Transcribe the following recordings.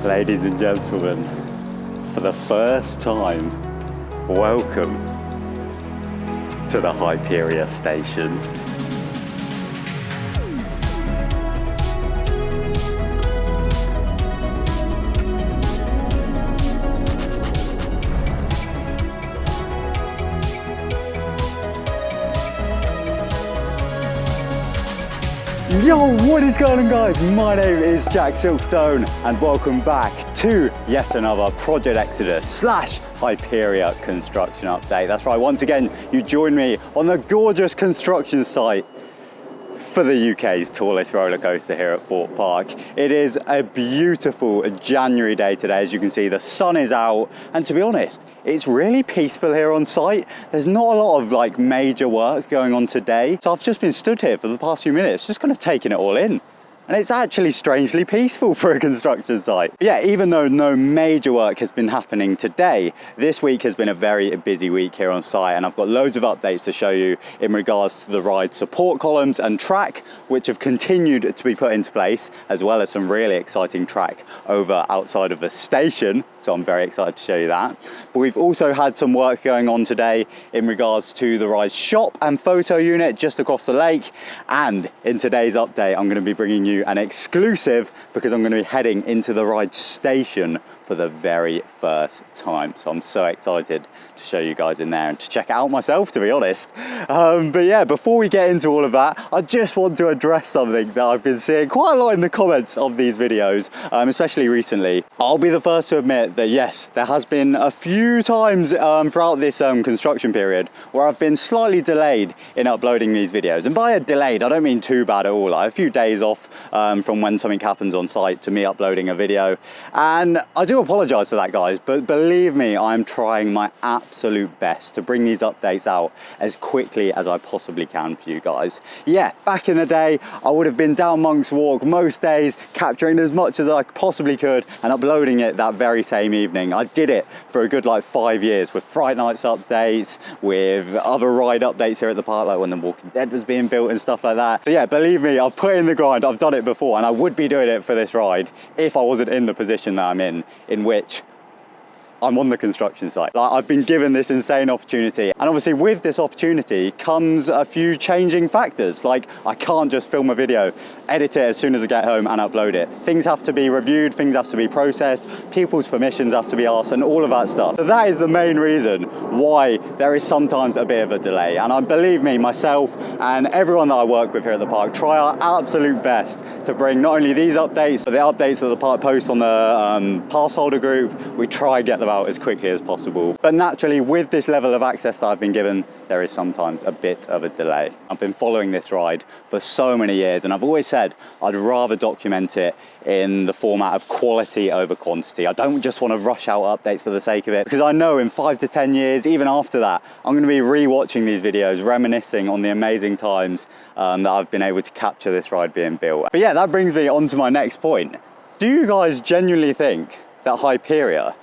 Ladies and gentlemen, for the first time, welcome to the Hyperia Station. Yo, what is going on guys? My name is TheJackSilkstone and welcome back to yet another Project Exodus / Hyperia construction update. That's right, once again, you join me on the gorgeous construction site for the UK's tallest roller coaster here at Thorpe Park. It is a beautiful January day today. As you can see, the sun is out, and to be honest, it's really peaceful here on site. There's not a lot of major work going on today. So I've just been stood here for the past few minutes, just kind of taking it all in. And it's actually strangely peaceful for a construction site. But yeah, even though no major work has been happening today, this week has been a very busy week here on site, and I've got loads of updates to show you in regards to the ride support columns and track, which have continued to be put into place, as well as some really exciting track over outside of the station. So I'm very excited to show you that. But we've also had some work going on today in regards to the ride shop and photo unit just across the lake. And in today's update, I'm going to be bringing you an exclusive because I'm going to be heading into the ride station for the very first time. So I'm so excited to show you guys in there and to check it out myself, to be honest. But yeah, before we get into all of that, I just want to address something that I've been seeing quite a lot in the comments of these videos, especially recently. I'll be the first to admit that yes, there has been a few times throughout this construction period where I've been slightly delayed in uploading these videos. And by a delayed, I don't mean too bad at all. I have a few days off from when something happens on site to me uploading a video. And I do apologize for that, guys, but believe me, I'm trying my absolute best to bring these updates out as quickly as I possibly can for you guys. Yeah, back in the day, I would have been down Monk's Walk most days, capturing as much as I possibly could and uploading it that very same evening. I did it for a good 5 years with Fright Nights updates, with other ride updates here at the park, like when The Walking Dead was being built and stuff like that. So yeah, believe me, I've put in the grind, I've done it before, and I would be doing it for this ride if I wasn't in the position that I'm in which I'm on the construction site. I've been given this insane opportunity, and obviously with this opportunity comes a few changing factors. Like, I can't just film a video, edit it as soon as I get home and upload it. Things have to be reviewed, things have to be processed, people's permissions have to be asked, and all of that stuff. So that is the main reason why there is sometimes a bit of a delay. And I believe me, myself and everyone that I work with here at the park try our absolute best to bring not only these updates, but the updates that the park posts on the pass holder group. We try and get them out as quickly as possible. But naturally, with this level of access that I've been given, there is sometimes a bit of a delay. I've been following this ride for so many years, and I've always said I'd rather document it in the format of quality over quantity. I don't just want to rush out updates for the sake of it, because I know in 5 to 10 years, even after that, I'm going to be re-watching these videos, reminiscing on the amazing times that I've been able to capture this ride being built. But yeah, that brings me on to my next point. Do you guys genuinely think that Hyperia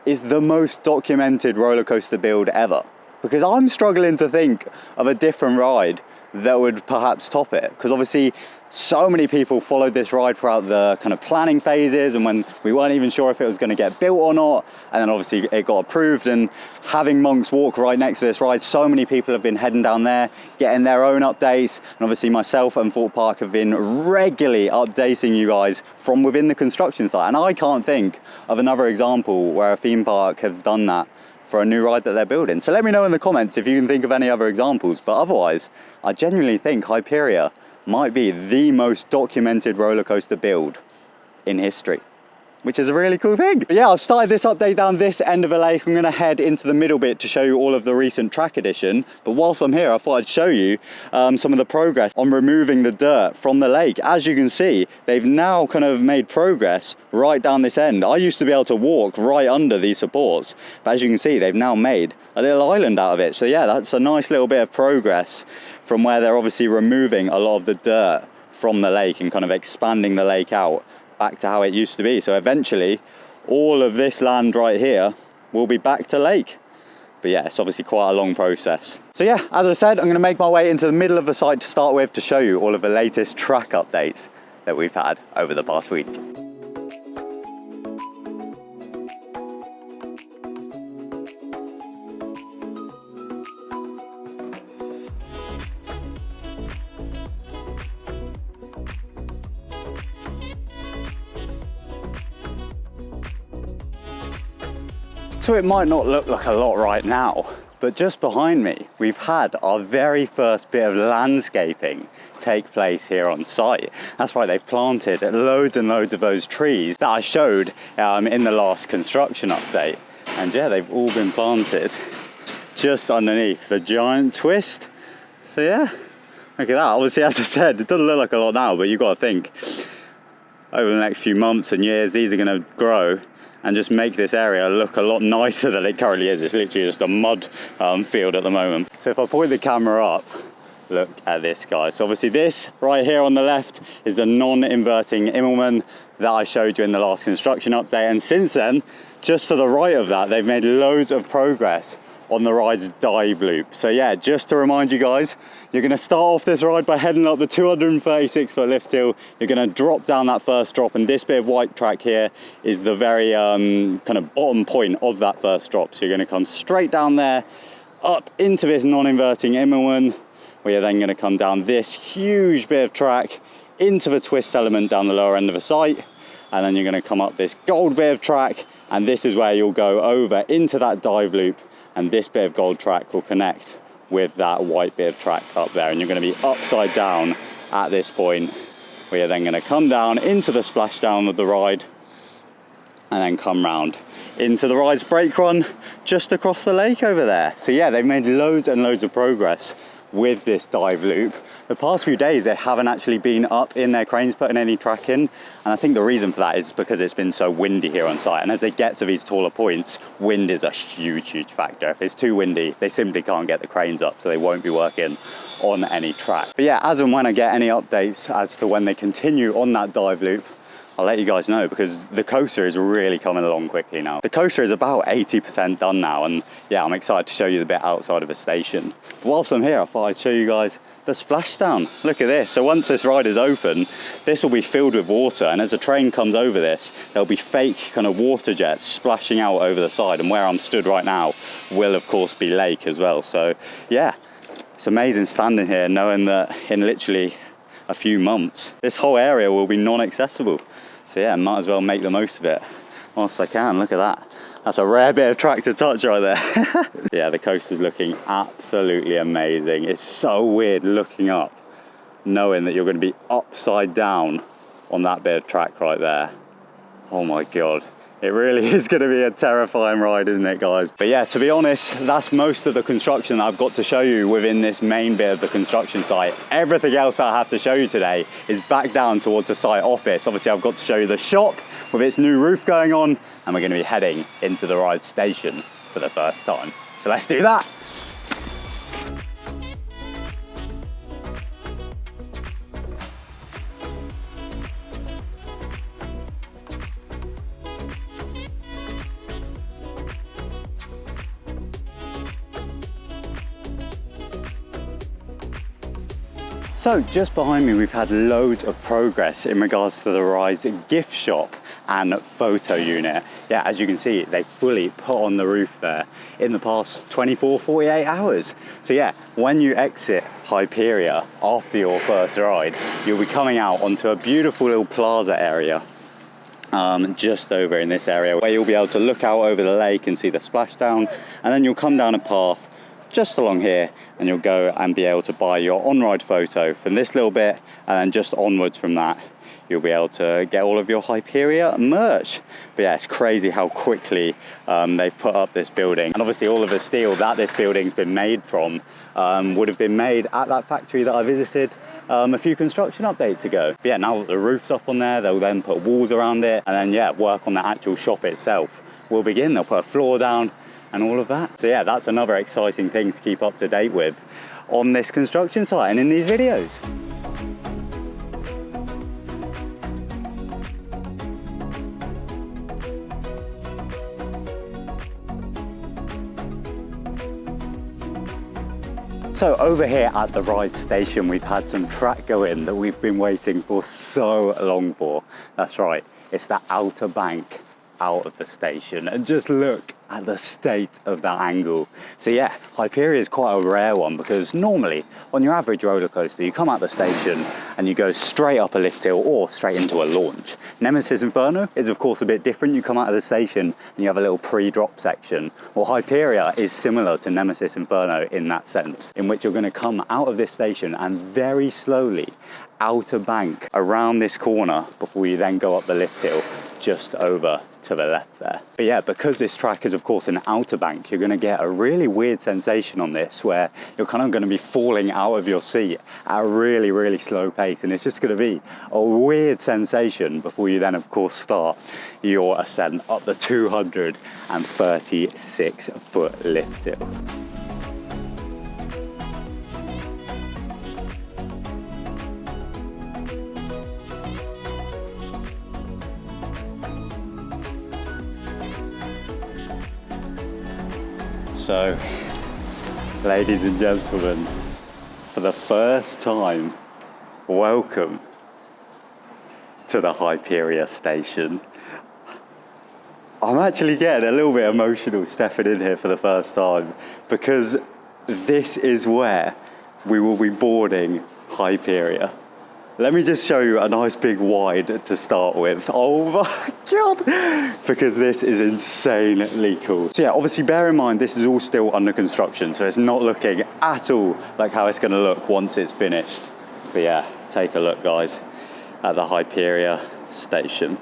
is the most documented roller coaster build ever? Because I'm struggling to think of a different ride that would perhaps top it. Because obviously so many people followed this ride throughout the kind of planning phases, and when we weren't even sure if it was going to get built or not, and then obviously it got approved, and having Monk's Walk right next to this ride, so many people have been heading down there, getting their own updates, and obviously myself and Thorpe Park have been regularly updating you guys from within the construction site, and I can't think of another example where a theme park has done that for a new ride that they're building. So let me know in the comments if you can think of any other examples, but otherwise, I genuinely think Hyperia might be the most documented roller coaster build in history, which is a really cool thing. But yeah, I've started this update down this end of the lake. I'm gonna head into the middle bit to show you all of the recent track addition. But whilst I'm here, I thought I'd show you some of the progress on removing the dirt from the lake. As you can see, they've now kind of made progress right down this end. I used to be able to walk right under these supports, but as you can see, they've now made a little island out of it. So yeah, that's a nice little bit of progress from where they're obviously removing a lot of the dirt from the lake and kind of expanding the lake out back to how it used to be. So eventually all of this land right here will be back to lake. But yeah, it's obviously quite a long process. So yeah, as I said, I'm going to make my way into the middle of the site to start with to show you all of the latest track updates that we've had over the past week. So it might not look like a lot right now, but just behind me, we've had our very first bit of landscaping take place here on site. That's right, they've planted loads and loads of those trees that I showed in the last construction update. And yeah, they've all been planted just underneath the giant twist. So yeah, look at that. Obviously, as I said, it doesn't look like a lot now, but you've got to think, over the next few months and years, these are going to grow and just make this area look a lot nicer than it currently is. It's literally just a mud field at the moment. So if I point the camera up, look at this, guys. So obviously this right here on the left is the non-inverting Immelman that I showed you in the last construction update. And since then, just to the right of that, they've made loads of progress on the ride's dive loop. So yeah, just to remind you guys, you're gonna start off this ride by heading up the 236-foot lift hill. You're gonna drop down that first drop, and this bit of white track here is the very kind of bottom point of that first drop. So you're gonna come straight down there, up into this non-inverting Immelman, where you're then gonna come down this huge bit of track into the twist element down the lower end of the site, and then you're gonna come up this gold bit of track, and this is where you'll go over into that dive loop, and this bit of gold track will connect with that white bit of track up there, and you're gonna be upside down at this point, where you're then gonna come down into the splashdown of the ride, and then come round into the ride's brake run just across the lake over there. So yeah, they've made loads and loads of progress with this dive loop. The past few days, they haven't actually been up in their cranes putting any track in. And I think the reason for that is because it's been so windy here on site. And as they get to these taller points, wind is a huge, huge factor. If it's too windy, they simply can't get the cranes up, so they won't be working on any track. But yeah, as and when I get any updates as to when they continue on that dive loop, I'll let you guys know, because the coaster is really coming along quickly now. The coaster is about 80% done now, and yeah, I'm excited to show you the bit outside of the station. But whilst I'm here, I thought I'd show you guys the splashdown. Look at this. So once this ride is open, this will be filled with water, and as a train comes over this, there'll be fake kind of water jets splashing out over the side, and where I'm stood right now will of course be lake as well. So yeah, it's amazing standing here knowing that in literally a few months, this whole area will be non-accessible. So yeah, might as well make the most of it whilst I can. Look at that. That's a rare bit of track to touch right there. Yeah, the coaster's looking absolutely amazing. It's so weird looking up, knowing that you're going to be upside down on that bit of track right there. Oh my God. It really is going to be a terrifying ride, isn't it, guys? But yeah, to be honest, that's most of the construction that I've got to show you within this main bit of the construction site. Everything else I have to show you today is back down towards the site office. Obviously, I've got to show you the shop with its new roof going on, and we're going to be heading into the ride station for the first time. So let's do that. So just behind me, we've had loads of progress in regards to the ride's gift shop and photo unit. Yeah, as you can see, they fully put on the roof there in the past 24, 48 hours. So yeah, when you exit Hyperia after your first ride, you'll be coming out onto a beautiful little plaza area just over in this area, where you'll be able to look out over the lake and see the splashdown, and then you'll come down a path just along here, and you'll go and be able to buy your on-ride photo from this little bit, and then just onwards from that you'll be able to get all of your Hyperia merch. But yeah, it's crazy how quickly they've put up this building, and obviously all of the steel that this building's been made from would have been made at that factory that I visited a few construction updates ago. But yeah, now that the roof's up on there, they'll then put walls around it, and then yeah, work on the actual shop itself will begin. They'll put a floor down and all of that. So yeah, that's another exciting thing to keep up to date with on this construction site and in these videos. So over here at the ride station, we've had some track go in that we've been waiting for so long for. That's right, it's that outer bank out of the station, and just look at the state of that angle. So yeah, Hyperia is quite a rare one because normally on your average roller coaster, you come out the station and you go straight up a lift hill or straight into a launch. Nemesis Inferno is of course a bit different. You come out of the station and you have a little pre-drop section. Well, Hyperia is similar to Nemesis Inferno in that sense, in which you're going to come out of this station and very slowly outer bank around this corner before you then go up the lift hill just over to the left there. But yeah, because this track is of course an outer bank, you're going to get a really weird sensation on this where you're kind of going to be falling out of your seat at a really, really slow pace, and it's just going to be a weird sensation before you then of course start your ascent up the 236 foot lift hill. So, ladies and gentlemen, for the first time, welcome to the Hyperia Station. I'm actually getting a little bit emotional stepping in here for the first time because this is where we will be boarding Hyperia. Let me just show you a nice big wide to start with. Oh my God, because this is insanely cool. So yeah, obviously bear in mind, this is all still under construction, so it's not looking at all like how it's gonna look once it's finished. But yeah, take a look guys at the Hyperia Station.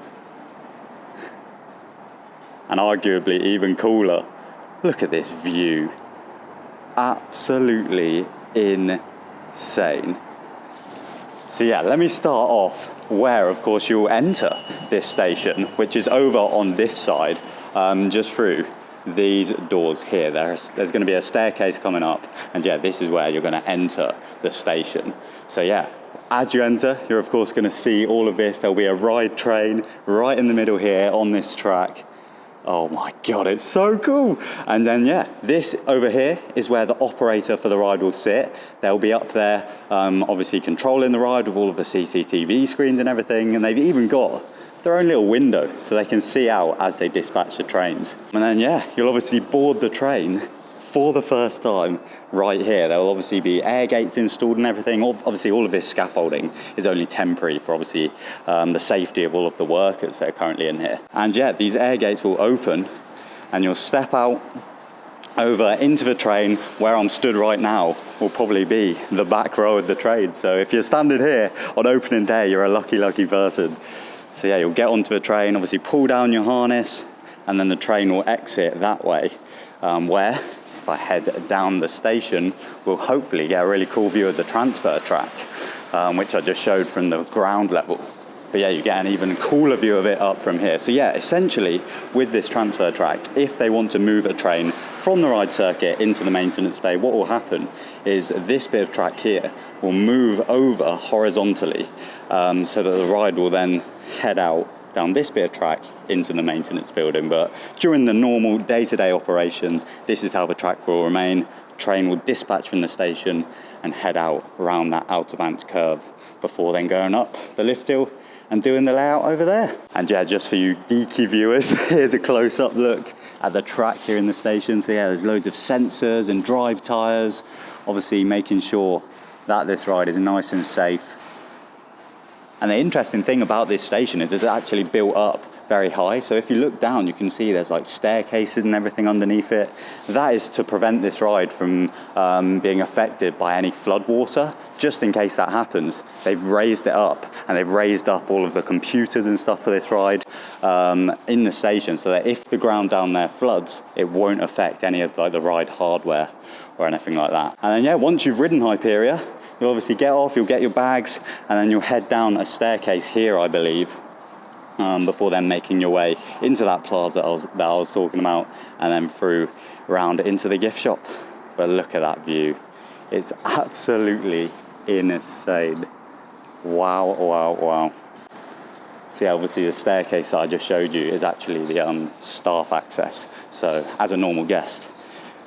And arguably even cooler, look at this view. Absolutely insane. So yeah, let me start off where, of course, you'll enter this station, which is over on this side, just through these doors here. There's going to be a staircase coming up, and yeah, this is where you're going to enter the station. So yeah, as you enter, you're of course going to see all of this. There'll be a ride train right in the middle here on this track. Oh my God, it's so cool. And then yeah, this over here is where the operator for the ride will sit. They'll be up there, obviously controlling the ride with all of the CCTV screens and everything. And they've even got their own little window so they can see out as they dispatch the trains. And then yeah, you'll obviously board the train for the first time right here. There will obviously be air gates installed and everything. Obviously all of this scaffolding is only temporary for obviously the safety of all of the workers that are currently in here. And yeah, these air gates will open and you'll step out over into the train. Where I'm stood right now will probably be the back row of the train. So if you're standing here on opening day, you're a lucky, lucky person. So yeah, you'll get onto the train, obviously pull down your harness, and then the train will exit that way, where if I head down the station, we'll hopefully get a really cool view of the transfer track, which I just showed from the ground level. But yeah, you get an even cooler view of it up from here. So yeah, essentially with this transfer track, if they want to move a train from the ride circuit into the maintenance bay, what will happen is this bit of track here will move over horizontally, so that the ride will then head out down this bit of track into the maintenance building. But during the normal day-to-day operation, this is how the track will remain. Train will dispatch from the station and head out around that outer banked curve before then going up the lift hill and doing the layout over there. And yeah, just for you geeky viewers, here's a close-up look at the track here in the station. So yeah, there's loads of sensors and drive tires, obviously making sure that this ride is nice and safe. And the interesting thing about this station is it's actually built up very high. So if you look down, you can see there's like staircases and everything underneath it. That is to prevent this ride from being affected by any flood water. Just in case that happens, they've raised it up, and they've raised up all of the computers and stuff for this ride in the station, so that if the ground down there floods, it won't affect any of like the ride hardware or anything like that. And then yeah, once you've ridden Hyperia, you'll obviously get off, you'll get your bags, and then you'll head down a staircase here, I believe, before then making your way into that plaza that I was talking about, and then through round into the gift shop. But look at that view. It's absolutely insane. Wow, wow, wow. So yeah, obviously the staircase that I just showed you is actually the staff access. So as a normal guest,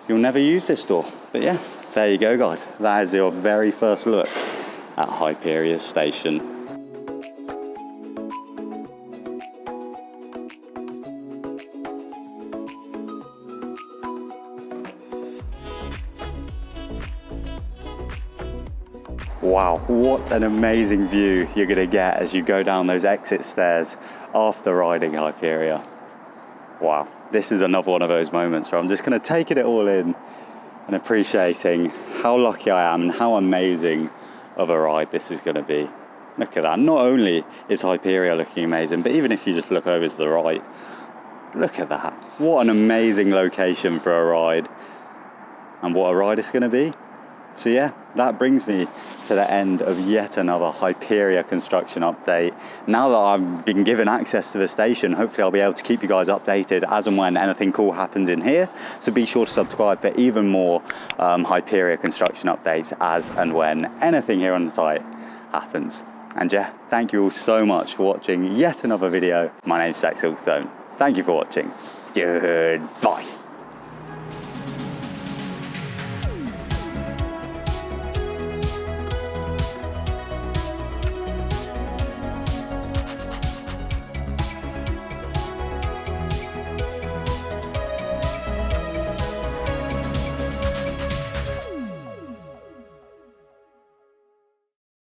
you'll never use this door. But yeah, there you go guys. That is your very first look at Hyperia Station. Wow, what an amazing view you're gonna get as you go down those exit stairs after riding Hyperia. Wow, this is another one of those moments where I'm just gonna taking it all in and appreciating how lucky I am and how amazing of a ride this is gonna be. Look at that, not only is Hyperia looking amazing, but even if you just look over to the right, look at that. What an amazing location for a ride, and what a ride it's gonna be. So yeah, that brings me to the end of yet another Hyperia construction update. Now that I've been given access to the station, hopefully I'll be able to keep you guys updated as and when anything cool happens in here. So be sure to subscribe for even more Hyperia construction updates as and when anything here on the site happens. And yeah, thank you all so much for watching yet another video. My name's TheJackSilkstone. Thank you for watching. Goodbye.